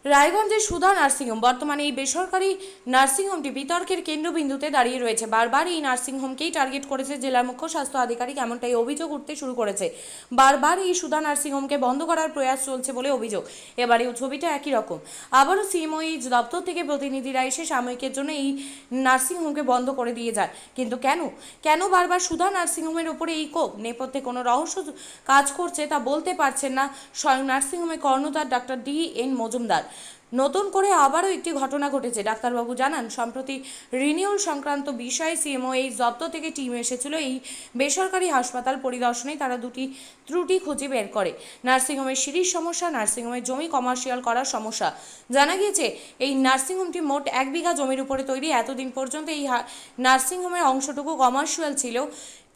রায়গঞ্জের সুধা নার্সিংহোম বর্তমানে এই বেসরকারি নার্সিংহোমটি বিতর্কের কেন্দ্রবিন্দুতে দাঁড়িয়ে রয়েছে। বারবার এই নার্সিংহোমকেই টার্গেট করেছে জেলার মুখ্য স্বাস্থ্য আধিকারিক, এমনটাই অভিযোগ উঠতে শুরু করেছে। বারবার এই সুধা নার্সিংহোমকে বন্ধ করার প্রয়াস চলছে বলে অভিযোগ। এবারেও ছবিটা একই রকম। আবারও সিএমওএইচ দপ্তর থেকে প্রতিনিধিরা এসে সাময়িকের জন্য এই নার্সিংহোমকে বন্ধ করে দিয়ে যায়। কিন্তু কেন বারবার সুধা নার্সিংহোমের ওপরে এই কোপ? নেপথ্যে কোনো রহস্য কাজ করছে তা বলতে পারছেন না স্বয়ং নার্সিংহোমের কর্ণধার ডাক্তার DN মজুমদার। নতুন করে আবারও একটি ঘটনা ঘটেছে। ডাক্তারবাবু জানান, সম্প্রতি রিনিউয়াল সংক্রান্ত বিষয়ে সিএমওএইচ দপ্তর থেকে টিম এসেছিল এই বেসরকারি হাসপাতাল পরিদর্শনে। তারা দুটি ত্রুটি খুঁজে বের করে। নার্সিংহোমের সিঁড়ির সমস্যা, নার্সিংহোমের জমি কমার্শিয়াল করার সমস্যা। জানা গিয়েছে এই নার্সিংহোমটি মোট 1 বিঘা জমির উপরে তৈরি। এতদিন পর্যন্ত এই নার্সিংহোমের অংশটুকু কমার্শিয়াল ছিল,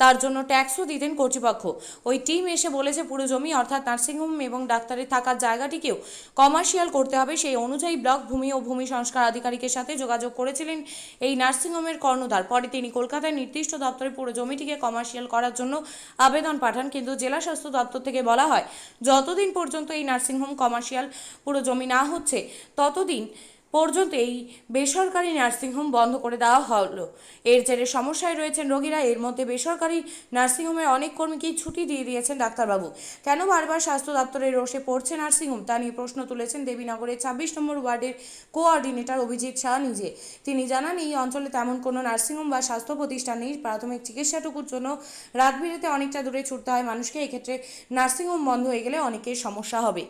তার জন্য ট্যাক্সও দিতেন কর্তৃপক্ষ। ওই টিম এসে বলেছে পুরো জমি অর্থাৎ নার্সিংহোম এবং ডাক্তারের থাকার জায়গাটিকেও কমার্শিয়াল করতে হবে। সেই অনুযায়ী ব্লক ভূমি ও ভূমি সংস্কার আধিকারিকের সাথে যোগাযোগ করেছিলেন এই নার্সিংহোমের কর্ণধার। পরে তিনি কলকাতায় নির্দিষ্ট দপ্তরে পুরো জমিটিকে কমার্শিয়াল করার জন্য আবেদন পাঠান। কিন্তু জেলা স্বাস্থ্য দপ্তর থেকে বলা হয়, যতদিন পর্যন্ত এই নার্সিংহোম কমার্শিয়াল পুরো জমি না হচ্ছে ততদিন পর্যন্ত এই বেসরকারি নার্সিংহোম বন্ধ করে দেওয়া হলো। এর জেরে সমস্যায় রয়েছেন রোগীরা। এর মধ্যে বেসরকারি নার্সিংহোমের অনেক কর্মীকেই ছুটি দিয়ে দিয়েছেন ডাক্তারবাবু। কেন বারবার স্বাস্থ্য দপ্তরের রোষে পড়ছে নার্সিংহোম, তা নিয়ে প্রশ্ন তুলেছেন দেবীনগরের 26 নম্বর ওয়ার্ডের কোঅর্ডিনেটর অভিজিৎ শাহ নিজে। তিনি জানান, এই অঞ্চলে তেমন কোনো নার্সিংহোম বা স্বাস্থ্য প্রতিষ্ঠান নেই। প্রাথমিক চিকিৎসাটুকুর জন্য রাত বিরেতে অনেকটা দূরে ছুটতে হয় মানুষকে। এক্ষেত্রে নার্সিংহোম বন্ধ হয়ে গেলে অনেকের সমস্যা হবে।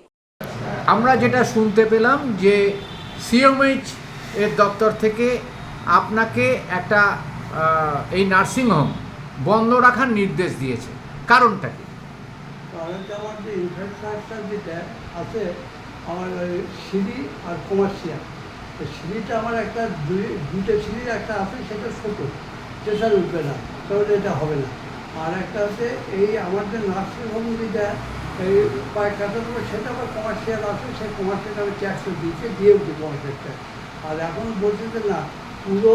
আমরা যেটা শুনতে পেলাম যে সিএমএইচ এর দপ্তর থেকে আপনাকে একটা এই নার্সিংহোম বন্ধ রাখার নির্দেশ দিয়েছে, কারণটা কি? কারণটা আমার যে ইনফ্রাস্ট্রাকচার যেটা আছে, আমার ওই সিঁড়ি আর কমার্শিয়াল, তো সিঁড়িটা আমার একটা দুটো সিঁড়ির একটা আছে, সেটা ছোটো, প্রেশার উঠবে না, তাহলে এটা হবে না। আর একটা হচ্ছে এই আমার যে নার্সিংহোম যেটা এই কয়েক হাজার টাকা, সেটা আবার কমার্শিয়াল আছে, সেই কমার্শিয়াল আমি ট্যাক্সও দিয়েছি কমার্শিয়ালটা। আর এখন বলছে যে না, পুরো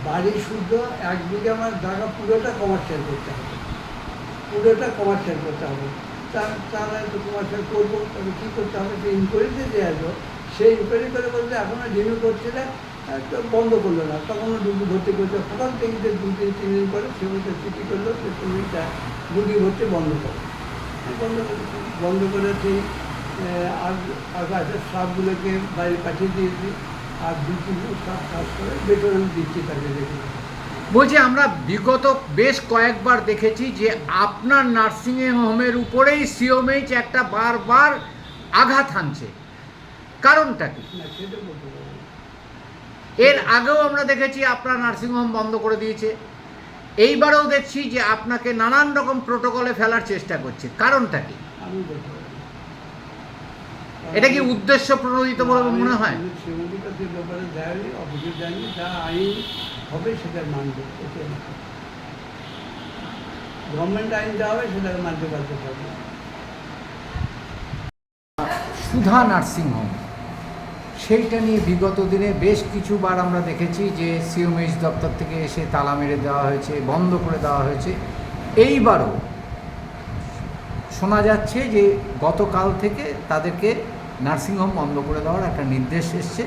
বাড়ি শুদ্ধ 1 বিঘা আমার জায়গা পুরোটা কমার্শিয়াল করতে হবে, পুরোটা কমার্শিয়াল করতে হবে। তারা তো কমার্শিয়াল করবো, তবে কী করতে হবে, যে ইনকোয়ারিতে যে আসবো, সেই ইনকোয়ারি করে বলতে এখনও রিনিউ করছে না, তো বন্ধ করলো না, তখনও রুগী ভর্তি করছে। হঠাৎ থেকে যে 2-3 দিন পরে সে বলতে চিঠি করলো যে তুমি রুগী ভর্তি বন্ধ করো। বন্ধ করে সেই আকাশের স্টাফগুলোকে বাইরে পাঠিয়ে দিয়েছি, আর 2-3 স্টাফ কাজ করে বেতন আমি দিচ্ছি তাকে দেখে। বলছি, আমরা বিগত বেশ কয়েকবার দেখেছি যে আপনার নার্সিংহোমের উপরেই সিএমএইচ একটা বারবার আঘাত হানছে, কারণটা কি? না, সেটা বলতে পারবো না। এর আগেও আমরা দেখেছি আপনার নার্সিংহোম বন্ধ করে দিয়েছে, এইবারেও দেখছি যে আপনাকে নানান রকম প্রোটোকলে ফেলার চেষ্টা করছে, কারণটা কি? আমি বলতে পারি না। এটা কি উদ্দেশ্য প্রণোদিত বলে মনে হয়? সেগুলির কাছে ব্যাপারে দেয়নি, অফিসে দেয়নি, যা আইন হবে সেটা মানবে। গভর্নমেন্ট আইন যা হবে সেটা মানতে পারতে পারবে। সুধা নার্সিংহোম, সেইটা নিয়ে বিগত দিনে বেশ কিছুবার আমরা দেখেছি যে সিএমএইচ দপ্তর থেকে এসে তালা মেরে দেওয়া হয়েছে, বন্ধ করে দেওয়া হয়েছে। এইবারও শোনা যাচ্ছে যে গতকাল থেকে তাদেরকে নার্সিংহোম বন্ধ করে দেওয়ার একটা নির্দেশ এসছে,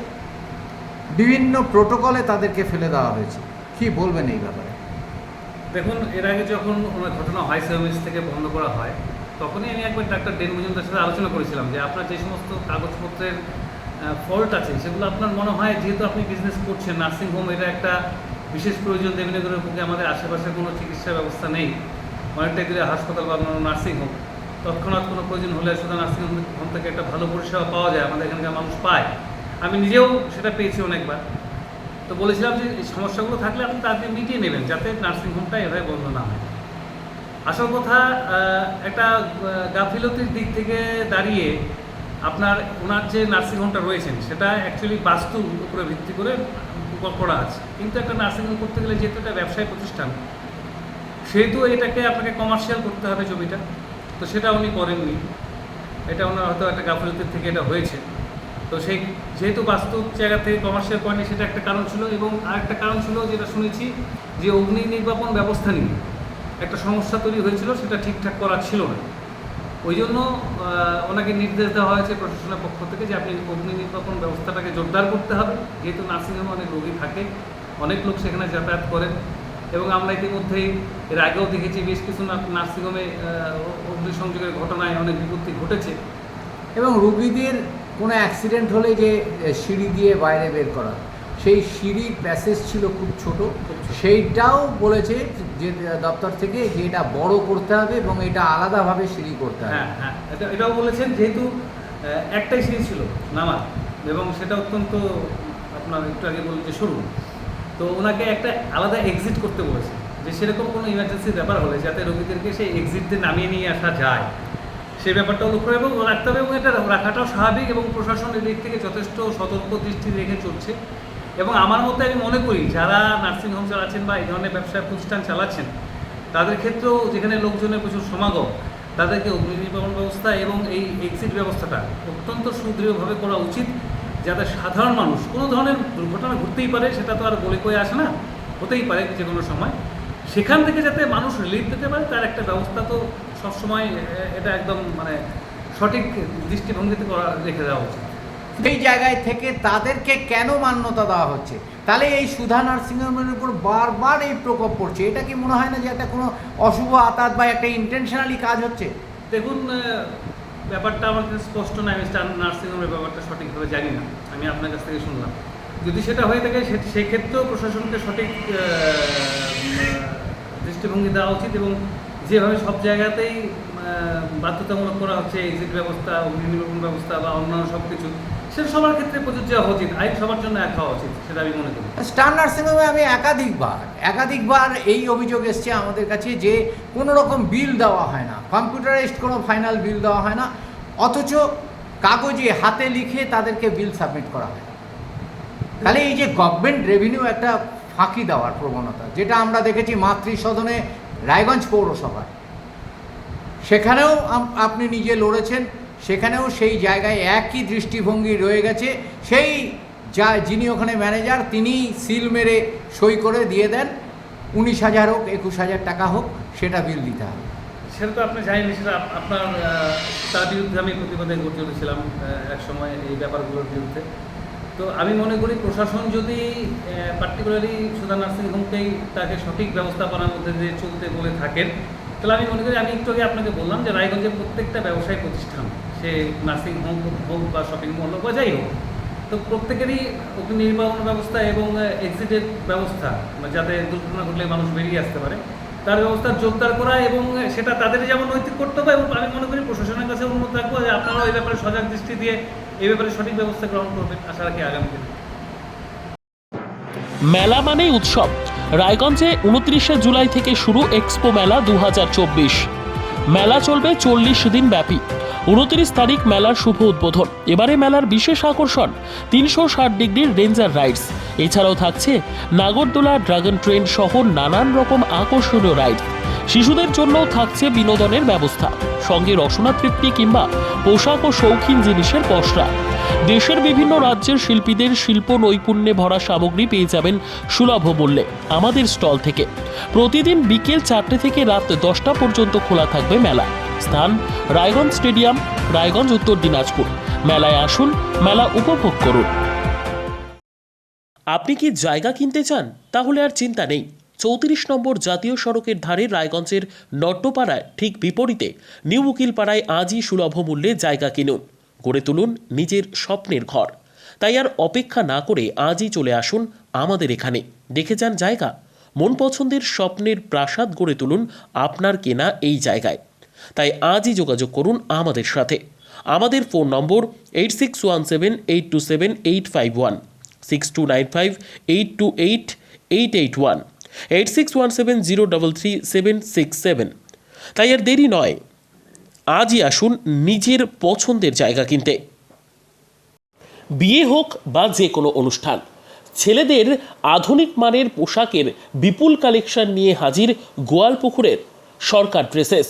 বিভিন্ন প্রোটোকলে তাদেরকে ফেলে দেওয়া হয়েছে। কি বলবেন এই ব্যাপারে? দেখুন, এর আগে যখন ওনার ঘটনা হয় সিএমএইচ থেকে বন্ধ করা হয়, তখনই আমি একবার ডাক্তার ডেন মজুমদারের সাথে আলোচনা করেছিলাম যে আপনার যে সমস্ত কাগজপত্রের ফল্ট আছে সেগুলো আপনার মনে হয়, যেহেতু আপনি বিজনেস করছেন, নার্সিংহোম এটা একটা বিশেষ প্রয়োজন, দেবীনগরের বুকে আমাদের আশেপাশে কোনো চিকিৎসা ব্যবস্থা নেই, অনেকটা দূরে হাসপাতাল বা নার্সিংহোম, তৎক্ষণাৎ কোনো প্রয়োজন হলে শুধু নার্সিংহোম থেকে একটা ভালো পরিষেবা পাওয়া যায়, আমাদের এখানকার মানুষ পায়, আমি নিজেও সেটা পেয়েছি অনেকবার। তো বলেছিলাম যে এই সমস্যাগুলো থাকলে আপনি তাদের মিটিয়ে নেবেন, যাতে নার্সিংহোমটা এভাবে বন্ধ না হয়। আসল কথা, একটা গাফিলতির দিক থেকে দাঁড়িয়ে আপনার ওনার যে নার্সিংহোমটা রয়েছেন সেটা অ্যাকচুয়ালি বাস্তুর উপরে ভিত্তি করে করা আছে, কিন্তু একটা নার্সিংহোম করতে গেলে যেহেতু একটা ব্যবসায়ী প্রতিষ্ঠান, সেহেতু এটাকে আপনাকে কমার্শিয়াল করতে হবে জমিটা, তো সেটা উনি করেননি। এটা ওনার হয়তো একটা গাফিলতির থেকে এটা হয়েছে। তো সেই যেহেতু বাস্তব জায়গা থেকে কমার্শিয়াল করেনি, সেটা একটা কারণ ছিল। এবং আরেকটা কারণ ছিল যেটা শুনেছি, যে অগ্নি নির্বাপন ব্যবস্থা নিয়ে একটা সমস্যা তৈরি হয়েছিল, সেটা ঠিকঠাক করা ছিল না। ওই জন্য ওনাকে নির্দেশ দেওয়া হয়েছে প্রশাসনের পক্ষ থেকে যে আপনি অগ্নি নির্বাপন ব্যবস্থাটাকে জোরদার করতে হবে, যেহেতু নার্সিংহোমে অনেক রোগী থাকে, অনেক লোক সেখানে যাতায়াত করেন এবং আমরা ইতিমধ্যেই এর আগেও দেখেছি বেশ কিছু নার্সিংহোমে অগ্নিসংযোগের ঘটনায় অনেক বিপত্তি ঘটেছে। এবং রোগীদের কোনো অ্যাক্সিডেন্ট হলে যে সিঁড়ি দিয়ে বাইরে বের করা, সেই সিঁড়ির প্যাসেজ ছিল খুব ছোট, সেইটাও বলেছে যে দপ্তর থেকে যে এটা বড় করতে হবে এবং এটা আলাদাভাবে সিঁড়ি করতে হবে। হ্যাঁ, এটাও বলেছেন, যেহেতু একটাই সিঁড়ি ছিল নামার এবং সেটা অত্যন্ত আপনার একটু আগে বললেন যে সরু, তো ওনাকে একটা আলাদা এক্সিট করতে বলেছে, যে সেরকম কোনো ইমার্জেন্সি ব্যাপার হলে যাতে রোগীদেরকে সেই এক্সিট দিয়ে নামিয়ে নিয়ে আসা যায়, সেই ব্যাপারটাও লক্ষ্য এবং রাখতে হবে এবং এটা রাখাটাও স্বাভাবিক এবং প্রশাসনের দিক থেকে যথেষ্ট সতর্ক দৃষ্টি রেখে চলছে। এবং আমার মতে আমি মনে করি যারা নার্সিংহোম চালাচ্ছেন বা এই ধরনের ব্যবসা প্রতিষ্ঠান চালাচ্ছেন তাদের ক্ষেত্রেও যেখানে লোকজনের প্রচুর সমাগম, তাদেরকে অগ্নি নির্বাপন ব্যবস্থা এবং এই এক্সিট ব্যবস্থাটা অত্যন্ত সুদৃঢ়ভাবে করা উচিত, যাতে সাধারণ মানুষ কোনো ধরনের দুর্ঘটনা ঘটতেই পারে, সেটা তো আর বলে কয়ে আসে না, হতেই পারে যে কোনো সময়, সেখান থেকে যাতে মানুষ রিলিফ পেতে পারে তার একটা ব্যবস্থা তো সবসময় এটা একদম মানে সঠিক দৃষ্টিভঙ্গিতে রেখে দেওয়া উচিত। সেই জায়গায় থেকে তাদেরকে কেন মান্যতা দেওয়া হচ্ছে? তাহলে এই সুধা নার্সিংহোমের উপর বারবার এই প্রকোপ পড়ছে, এটা কি মনে হয় না যে একটা কোনো অশুভ আতাত বা একটা ইন্টেনশনালি কাজ হচ্ছে? দেখুন, ব্যাপারটা আমার কাছে স্পষ্ট নয়, আমি স্টার নার্সিংহোমের ব্যাপারটা সঠিকভাবে জানি না, আমি আপনার কাছ থেকে শুনলাম। যদি সেটা হয়ে থাকে সেক্ষেত্রেও প্রশাসনকে সঠিক দৃষ্টিভঙ্গি দেওয়া উচিত এবং যেভাবে সব জায়গাতেই বাধ্যতামূলক করা হচ্ছে এক্সিট ব্যবস্থা, অগ্নি নির্বাপন ব্যবস্থা বা অন্যান্য সব কিছু, সেটা সবার ক্ষেত্রে প্রযোজ্য হওয়া উচিত, আইন সবার জন্য এক হওয়া উচিত, সেটা আমি মনে করি। স্টার নার্সিংহোমে আমি একাধিকবার এই অভিযোগ এসছে আমাদের কাছে যে কোনো রকম বিল দেওয়া হয় না, কম্পিউটারাইজড কোনো ফাইনাল বিল দেওয়া হয় না, অথচ কাগজে হাতে লিখে তাদেরকে বিল সাবমিট করা হয়। তাহলে এই যে গভর্নমেন্ট রেভিনিউ একটা ফাঁকি দেওয়ার প্রবণতা, যেটা আমরা দেখেছি মাতৃসদনে রায়গঞ্জ পৌরসভায়, সেখানেও আপনি নিজে লড়েছেন, সেখানেও সেই জায়গায় একই দৃষ্টিভঙ্গি রয়ে গেছে। সেই যিনি ওখানে ম্যানেজার, তিনি সিল মেরে সই করে দিয়ে দেন, 19,000 হোক 21,000 টাকা হোক, সেটা বিল দিতে হবে। সেটা তো আপনি জানেন, সেটা আপনার তার বিরুদ্ধে আমি প্রতিবাদে গড়ে তুলেছিলাম এক সময় এই ব্যাপারগুলোর বিরুদ্ধে। তো আমি মনে করি প্রশাসন যদি পার্টিকুলারলি সুধা নার্সিংহোমকেই তাকে সঠিক ব্যবস্থাপনার মধ্যে দিয়ে চলতে বলে থাকেন, তাহলে আমি মনে করি, আমি একটু আগে আপনাকে বললাম যে রায়গঞ্জের প্রত্যেকটা ব্যবসায়ী প্রতিষ্ঠান, সে নার্সিংহোম হোক বা শপিং মল হোক বা যাই হোক, তো প্রত্যেকেরই অগ্নি নির্বাপন ব্যবস্থা এবং এক্সিটের ব্যবস্থা, যাতে দুর্ঘটনা ঘটলে মানুষ বেরিয়ে আসতে পারে, তার ব্যবস্থা জোরদার করা এবং সেটা তাদের যেমন নৈতিক কর্তব্য, এবং আমি মনে করি প্রশাসনের কাছে অনুরোধ রাখবো যে আপনারাও এই ব্যাপারে সজাগ দৃষ্টি দিয়ে এই ব্যাপারে সঠিক ব্যবস্থা গ্রহণ করবেন, আশা রাখি আগামী দিনে। মেলা মানেই উৎসব। রায়গঞ্জে 29শে জুলাই থেকে শুরু এক্সপো মেলা 2024। মেলা চলবে 40 দিন ব্যাপী। 29 তারিখ মেলার শুভ উদ্বোধন। এবারে মেলার বিশেষ আকর্ষণ 360 ডিগ্রির রেঞ্জার রাইডস। এছাড়াও থাকছে নাগরদোলা, ড্রাগন ট্রেন সহ নানান রকম আকর্ষণীয় রাইড। শিশুদের জন্যও থাকছে বিনোদনের ব্যবস্থা, সঙ্গে রসনা তৃপ্তি কিংবা পোশাক ও শৌখিন জিনিসের পসরা। দেশের বিভিন্ন রাজ্যের শিল্পীদের শিল্প নৈপুণ্যে ভরা সামগ্রী পেয়ে যাবেন সুলভ মূল্যে আমাদের স্টল থেকে। প্রতিদিন বিকেল 4টে থেকে রাত 10টা পর্যন্ত খোলা থাকবে মেলা। স্থান রায়গঞ্জ স্টেডিয়াম, রায়গঞ্জ, উত্তর দিনাজপুর। মেলায় আসুন, মেলা উপভোগ করুন। আপনি কি জায়গা কিনতে চান? তাহলে আর চিন্তা নেই। 34 নম্বর জাতীয় সড়কের ধারে রায়গঞ্জের নট্টপাড়ায় ঠিক বিপরীতে নিউ উকিলপাড়ায় আজই সুলভ মূল্যে জায়গা কিনুন, গড়ে তুলুন নিজের স্বপ্নের ঘর। তাই আর অপেক্ষা না করে আজই চলে আসুন আমাদের এখানে, দেখে যান জায়গা। মন পছন্দের স্বপ্নের প্রাসাদ গড়ে তুলুন আপনার কেনা এই জায়গায়। তাই আজই যোগাযোগ করুন আমাদের সাথে। আমাদের ফোন নম্বর 8617827851, 6295828881, 8617033767। তাই আর দেরি নয়, আজই আসুন নিজের পছন্দের জায়গা কিনতে। বিয়ে হোক বা যে কোনো অনুষ্ঠান, ছেলেদের আধুনিক মানের পোশাকের বিপুল কালেকশন নিয়ে হাজির গোয়ালপুকুরের সরকার ড্রেসেস।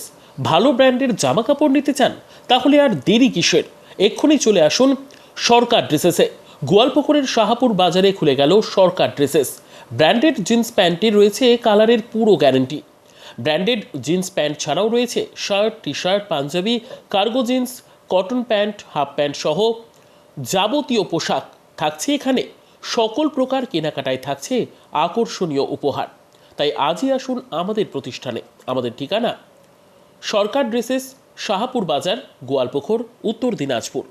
ভালো ব্র্যান্ডের জামা কাপড় নিতে চান? তাহলে আর দেরি কিসের? এক্ষুনি চলে আসুন সরকার ড্রেসেসে। গোয়ালপুকুরের শাহাপুর বাজারে খুলে গেল সরকার ড্রেসেস। ব্র্যান্ডেড জিন্স প্যান্টে রয়েছে কালারের পুরো গ্যারান্টি। ব্র্যান্ডেড জিন্স প্যান্ট ছাড়াও রয়েছে shirt, T shirt, panjabi, cargo jeans, cotton pant, half pant সহ যাবতীয় পোশাক থাকছে এখানে। সকল প্রকার কেনাকাটায় থাকছে আকর্ষণীয় উপহার। তাই আজই আসুন আমাদের প্রতিষ্ঠানে। আমাদের ঠিকানা সরকার ড্রেসেস, শাহাপুর বাজার, গোয়ালপুকুর, উত্তর দিনাজপুর।